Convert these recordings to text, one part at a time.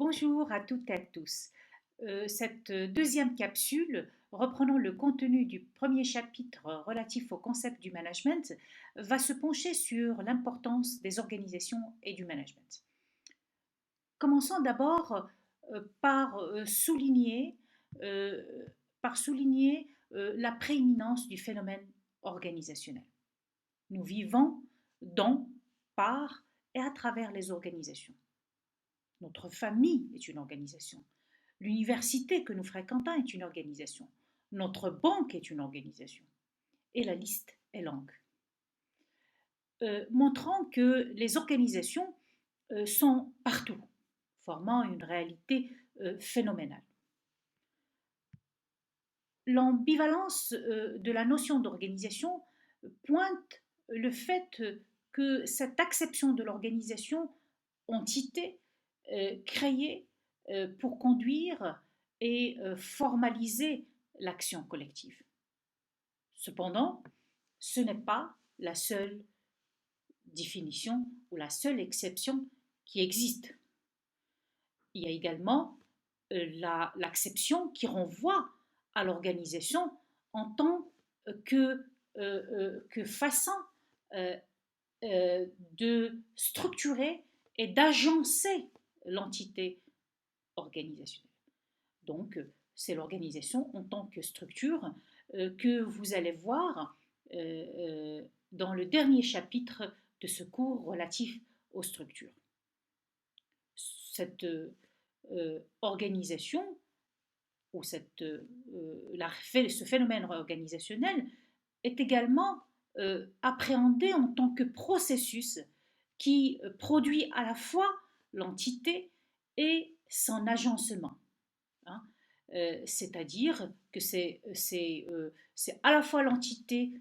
Bonjour à toutes et à tous. Cette deuxième capsule, reprenant le contenu du premier chapitre relatif au concept du management, va se pencher sur l'importance des organisations et du management. Commençons d'abord par souligner, euh, la prééminence du phénomène organisationnel. Nous vivons dans, par et à travers les organisations. Notre famille est une organisation. L'université que nous fréquentons est une organisation. Notre banque est une organisation. Et la liste est longue. Montrant que les organisations sont partout, formant une réalité phénoménale. L'ambivalence de la notion d'organisation pointe le fait que cette acception de l'organisation, entité créée pour conduire et formaliser l'action collective. Cependant, ce n'est pas la seule définition ou la seule exception qui existe. Il y a également l'acception qui renvoie à l'organisation en tant que façon euh, de structurer et d'agencer l'entité organisationnelle. Donc, c'est l'organisation en tant que structure que vous allez voir dans le dernier chapitre de ce cours relatif aux structures. Cette organisation ou ce phénomène organisationnel est également appréhendé en tant que processus qui produit à la fois l'entité et son agencement. Hein. C'est-à-dire que c'est à la fois l'entité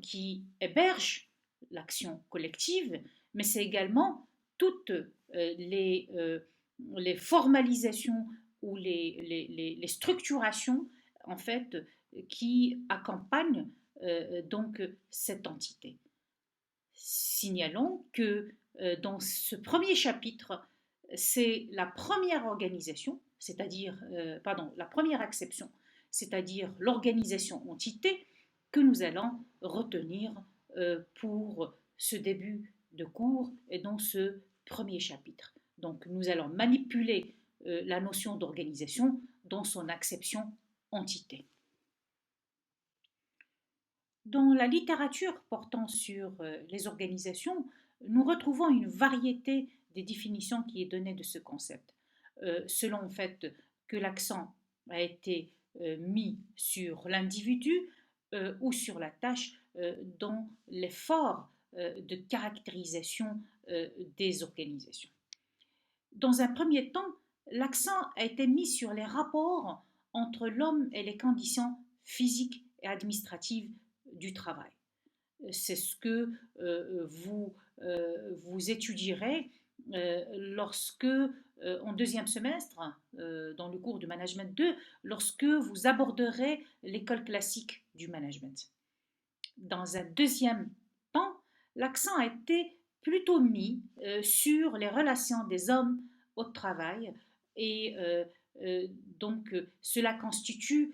qui héberge l'action collective, mais c'est également toutes les formalisations ou les structurations en fait qui accompagnent donc cette entité. Signalons que dans ce premier chapitre, c'est la première organisation, la première acception, c'est-à-dire l'organisation entité, que nous allons retenir pour ce début de cours et dans ce premier chapitre. Donc nous allons manipuler la notion d'organisation dans son acception entité. Dans la littérature portant sur les organisations, nous retrouvons une variété des définitions qui est donnée de ce concept, selon en fait que l'accent a été mis sur l'individu ou sur la tâche dans l'effort de caractérisation des organisations. Dans un premier temps, l'accent a été mis sur les rapports entre l'homme et les conditions physiques et administratives du travail. C'est ce que vous étudierez lorsque, en deuxième semestre, dans le cours de Management 2, lorsque vous aborderez l'école classique du management. Dans un deuxième temps, l'accent a été plutôt mis sur les relations des hommes au travail et donc cela constitue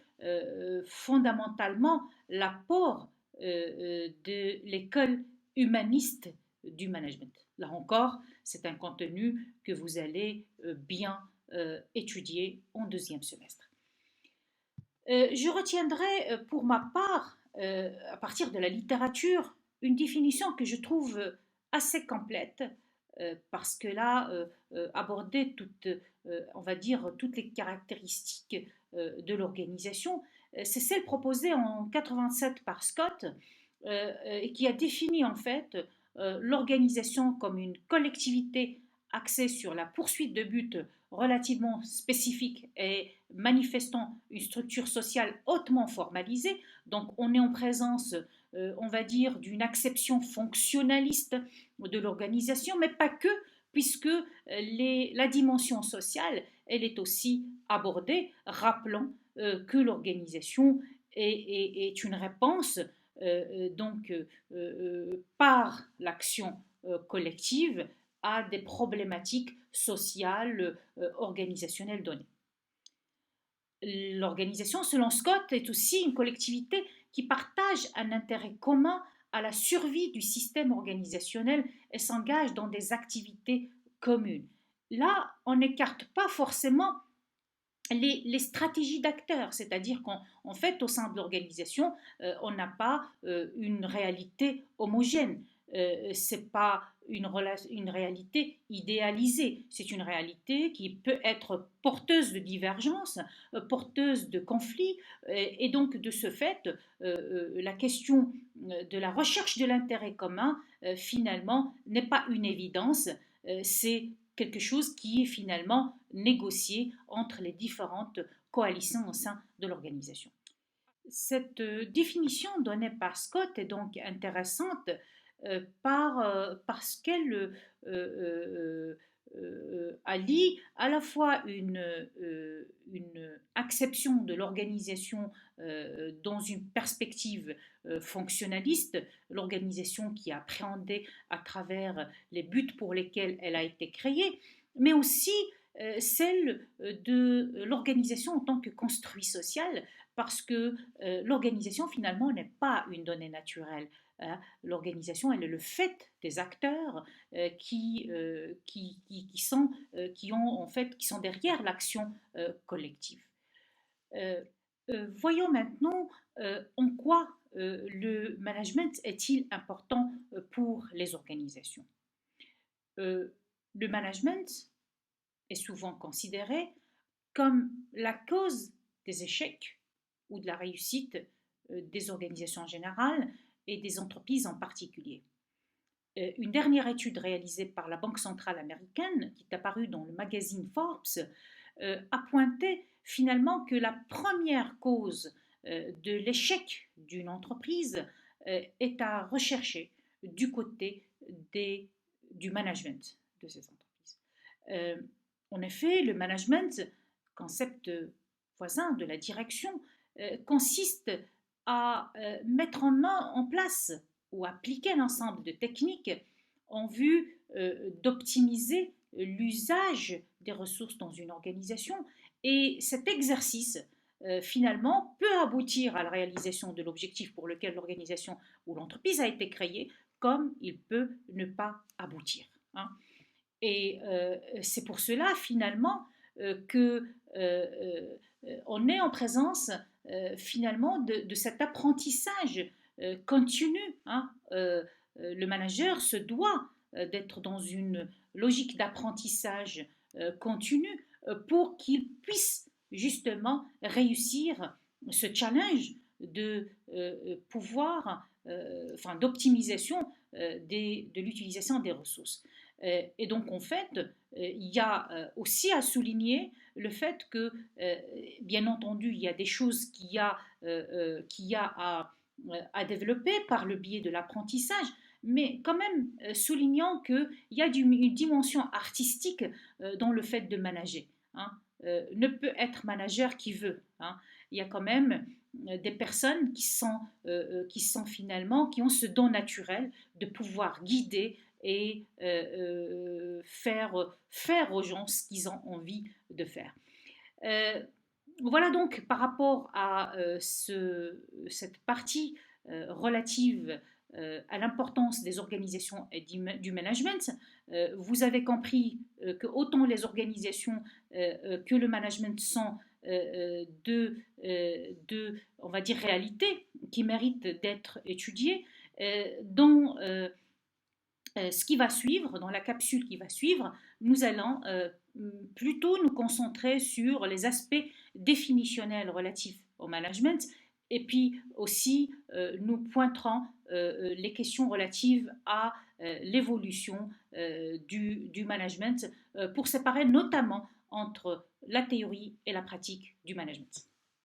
fondamentalement l'apport de l'école humaniste du management. Là encore, c'est un contenu que vous allez bien étudier en deuxième semestre. Je retiendrai pour ma part, à partir de la littérature, une définition que je trouve assez complète, parce que là, aborder on va dire, toutes les caractéristiques de l'organisation, c'est celle proposée en 87 par Scott, et qui a défini en fait l'organisation comme une collectivité axée sur la poursuite de buts relativement spécifiques et manifestant une structure sociale hautement formalisée. Donc on est en présence, on va dire, d'une acception fonctionnaliste de l'organisation, mais pas que, puisque la dimension sociale, elle est aussi abordée, rappelant que l'organisation est une réponse par l'action collective à des problématiques sociales, organisationnelles données. L'organisation, selon Scott, est aussi une collectivité qui partage un intérêt commun à la survie du système organisationnel et s'engage dans des activités communes. Là, on n'écarte pas forcément stratégies d'acteurs, c'est-à-dire qu'en fait, au sein de l'organisation, on n'a pas une réalité homogène. C'est pas une réalité idéalisée, c'est une réalité qui peut être porteuse de divergences, porteuse de conflits, et donc de ce fait, la question de la recherche de l'intérêt commun, finalement, n'est pas une évidence, c'est quelque chose qui est finalement négocié entre les différentes coalitions au sein de l'organisation. Cette définition donnée par Scott est donc intéressante parce qu'elle allie à la fois une acception de l'organisation dans une perspective fonctionnaliste, l'organisation qui est appréhendée à travers les buts pour lesquels elle a été créée, mais aussi celle de l'organisation en tant que construit social, parce que l'organisation finalement n'est pas une donnée naturelle. L'organisation, elle est le fait des acteurs qui sont derrière l'action collective. Euh, Voyons maintenant en quoi le management est-il important pour les organisations. Le management est souvent considéré comme la cause des échecs ou de la réussite des organisations en général et des entreprises en particulier. Une dernière étude réalisée par la Banque centrale américaine, qui est apparue dans le magazine Forbes, a pointé finalement que la première cause de l'échec d'une entreprise est à rechercher du côté du management de ces entreprises. En effet, le management, concept voisin de la direction, consiste à mettre en place ou appliquer un ensemble de techniques en vue d'optimiser l'usage des ressources dans une organisation. Et cet exercice, finalement, peut aboutir à la réalisation de l'objectif pour lequel l'organisation ou l'entreprise a été créée, comme il peut ne pas aboutir. Hein. Et c'est pour cela, finalement, que on est en présence, finalement, de cet apprentissage continu. Hein. Le manager se doit d'être dans une logique d'apprentissage continu pour qu'il puisse justement réussir ce challenge de pouvoir, d'optimisation de l'utilisation des ressources. Et donc, en fait, il y a aussi à souligner le fait que, bien entendu, il y a des choses qu'il y a à développer par le biais de l'apprentissage, mais quand même soulignant qu'il y a une dimension artistique dans le fait de manager. Hein. Ne peut être manager qui veut. Hein. Il y a quand même des personnes qui ont ce don naturel de pouvoir guider et faire aux gens ce qu'ils ont envie de faire. Voilà donc par rapport à cette partie relative à l'importance des organisations et du management. Vous avez compris que autant les organisations que le management sont on va dire, réalités qui méritent d'être étudiées, dont ce qui va suivre, dans la capsule qui va suivre, nous allons plutôt nous concentrer sur les aspects définitionnels relatifs au management et puis aussi nous pointerons les questions relatives à l'évolution du management pour séparer notamment entre la théorie et la pratique du management.